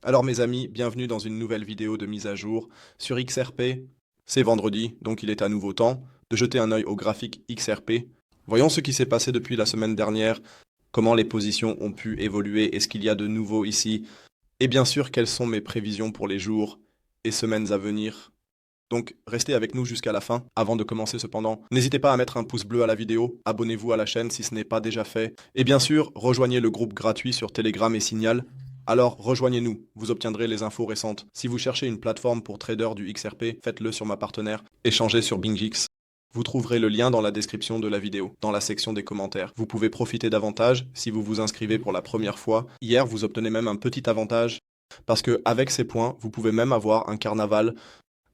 Alors mes amis, bienvenue dans une nouvelle vidéo de mise à jour sur XRP. C'est vendredi, donc il est à nouveau temps de jeter un œil au graphique XRP. Voyons ce qui s'est passé depuis la semaine dernière, comment les positions ont pu évoluer et ce qu'il y a de nouveau ici. Et bien sûr, quelles sont mes prévisions pour les jours et semaines à venir. Donc restez avec nous jusqu'à la fin. Avant de commencer cependant, n'hésitez pas à mettre un pouce bleu à la vidéo, abonnez-vous à la chaîne si ce n'est pas déjà fait, et bien sûr, rejoignez le groupe gratuit sur Telegram et Signal. Alors rejoignez-nous, vous obtiendrez les infos récentes. Si vous cherchez une plateforme pour traders du XRP, faites-le sur ma partenaire, échangez sur BingX. Vous trouverez le lien dans la description de la vidéo, dans la section des commentaires. Vous pouvez profiter davantage si vous vous inscrivez pour la première fois. Hier, vous obtenez même un petit avantage parce que avec ces points, vous pouvez même avoir un carnaval.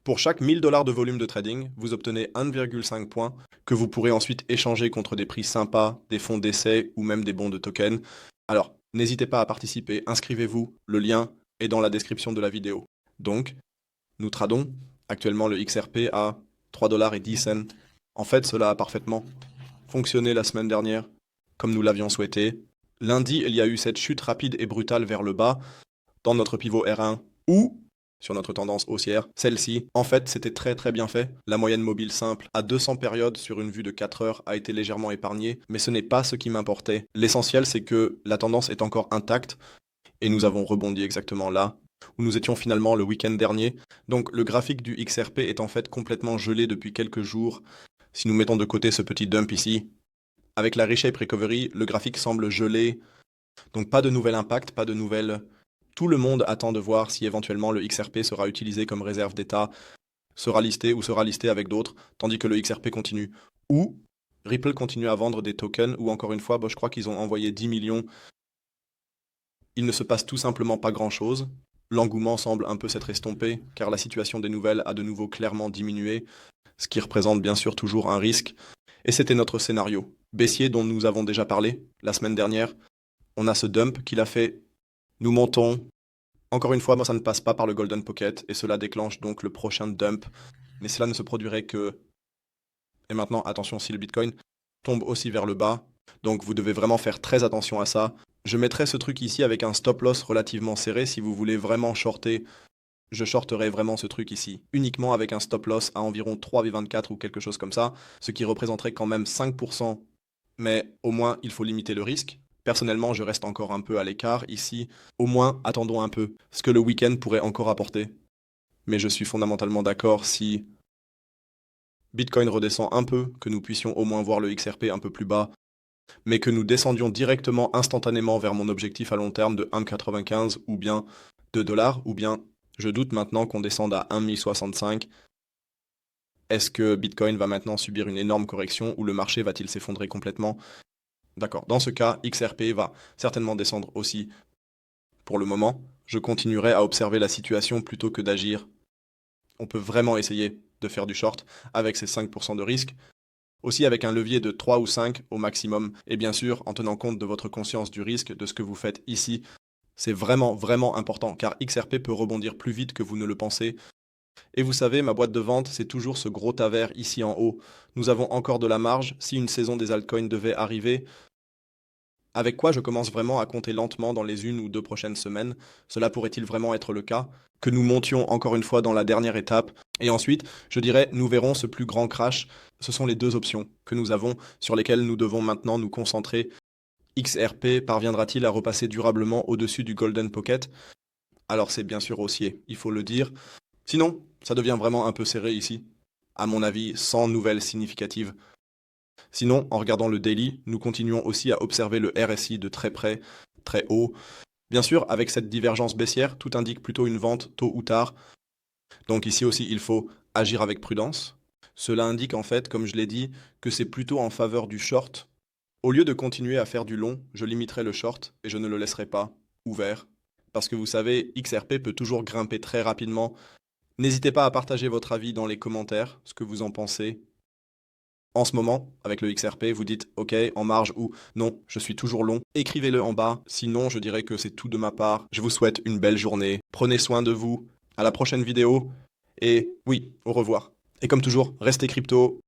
Pour chaque 1000 dollars de volume de trading, vous obtenez 1,5 points que vous pourrez ensuite échanger contre des prix sympas, des fonds d'essai ou même des bons de tokens. Alors, n'hésitez pas à participer, inscrivez-vous, le lien est dans la description de la vidéo. Donc, nous tradons actuellement le XRP à 3,10 $. En fait, cela a parfaitement fonctionné la semaine dernière, comme nous l'avions souhaité. Lundi, il y a eu cette chute rapide et brutale vers le bas dans notre pivot R1 ou sur notre tendance haussière. Celle-ci, en fait, c'était très très bien fait. La moyenne mobile simple à 200 périodes sur une vue de 4 heures a été légèrement épargnée, mais ce n'est pas ce qui m'importait. L'essentiel, c'est que la tendance est encore intacte et nous avons rebondi exactement là où nous étions finalement le week-end dernier. Donc le graphique du XRP est en fait complètement gelé depuis quelques jours. Si nous mettons de côté ce petit dump ici, avec la reshape recovery, le graphique semble gelé. Donc pas de nouvel impact, pas de nouvelle. Tout le monde attend de voir si éventuellement le XRP sera utilisé comme réserve d'État, sera listé ou sera listé avec d'autres, tandis que le XRP continue. Ou Ripple continue à vendre des tokens, ou encore une fois, je crois qu'ils ont envoyé 10 millions. Il ne se passe tout simplement pas grand-chose. L'engouement semble un peu s'être estompé, car la situation des nouvelles a de nouveau clairement diminué, ce qui représente bien sûr toujours un risque. Et c'était notre scénario. Baissier dont nous avons déjà parlé la semaine dernière. On a ce dump qu'il a fait. Nous montons. Encore une fois, moi, ça ne passe pas par le Golden Pocket, et cela déclenche donc le prochain dump. Mais cela ne se produirait que... Et maintenant, attention, si le Bitcoin tombe aussi vers le bas, donc vous devez vraiment faire très attention à ça. Je mettrai ce truc ici avec un stop loss relativement serré. Si vous voulez vraiment shorter, je shorterai vraiment ce truc ici, uniquement avec un stop loss à environ 3,24 ou quelque chose comme ça, ce qui représenterait quand même 5%. Mais au moins, il faut limiter le risque. Personnellement, je reste encore un peu à l'écart ici. Au moins, attendons un peu ce que le week-end pourrait encore apporter. Mais je suis fondamentalement d'accord si Bitcoin redescend un peu, que nous puissions au moins voir le XRP un peu plus bas, mais que nous descendions directement instantanément vers mon objectif à long terme de 1,95 ou bien 2 dollars, ou bien je doute maintenant qu'on descende à 1,065. Est-ce que Bitcoin va maintenant subir une énorme correction ou le marché va-t-il s'effondrer complètement? D'accord. Dans ce cas, XRP va certainement descendre aussi. Pour le moment, je continuerai à observer la situation plutôt que d'agir. On peut vraiment essayer de faire du short avec ces 5% de risque, aussi avec un levier de 3 ou 5 au maximum, et bien sûr en tenant compte de votre conscience du risque de ce que vous faites ici. C'est vraiment, vraiment important, car XRP peut rebondir plus vite que vous ne le pensez. Et vous savez, ma boîte de vente, c'est toujours ce gros tavers ici en haut. Nous avons encore de la marge. Si une saison des altcoins devait arriver, avec quoi je commence vraiment à compter lentement dans les 1 ou 2 prochaines semaines? Cela pourrait-il vraiment être le cas? Que nous montions encore une fois dans la dernière étape? Et ensuite, je dirais, nous verrons ce plus grand crash. Ce sont les deux options que nous avons sur lesquelles nous devons maintenant nous concentrer. XRP parviendra-t-il à repasser durablement au-dessus du Golden Pocket? Alors c'est bien sûr haussier, il faut le dire. Sinon, ça devient vraiment un peu serré ici. À mon avis, sans nouvelles significatives. Sinon, en regardant le daily, nous continuons aussi à observer le RSI de très près, très haut. Bien sûr, avec cette divergence baissière, tout indique plutôt une vente tôt ou tard. Donc ici aussi, il faut agir avec prudence. Cela indique en fait, comme je l'ai dit, que c'est plutôt en faveur du short. Au lieu de continuer à faire du long, je limiterai le short et je ne le laisserai pas ouvert. Parce que vous savez, XRP peut toujours grimper très rapidement. N'hésitez pas à partager votre avis dans les commentaires, ce que vous en pensez. En ce moment, avec le XRP, vous dites OK, en marge ou non, je suis toujours long. Écrivez-le en bas, sinon je dirais que c'est tout de ma part. Je vous souhaite une belle journée. Prenez soin de vous. À la prochaine vidéo. Et oui, au revoir. Et comme toujours, restez crypto.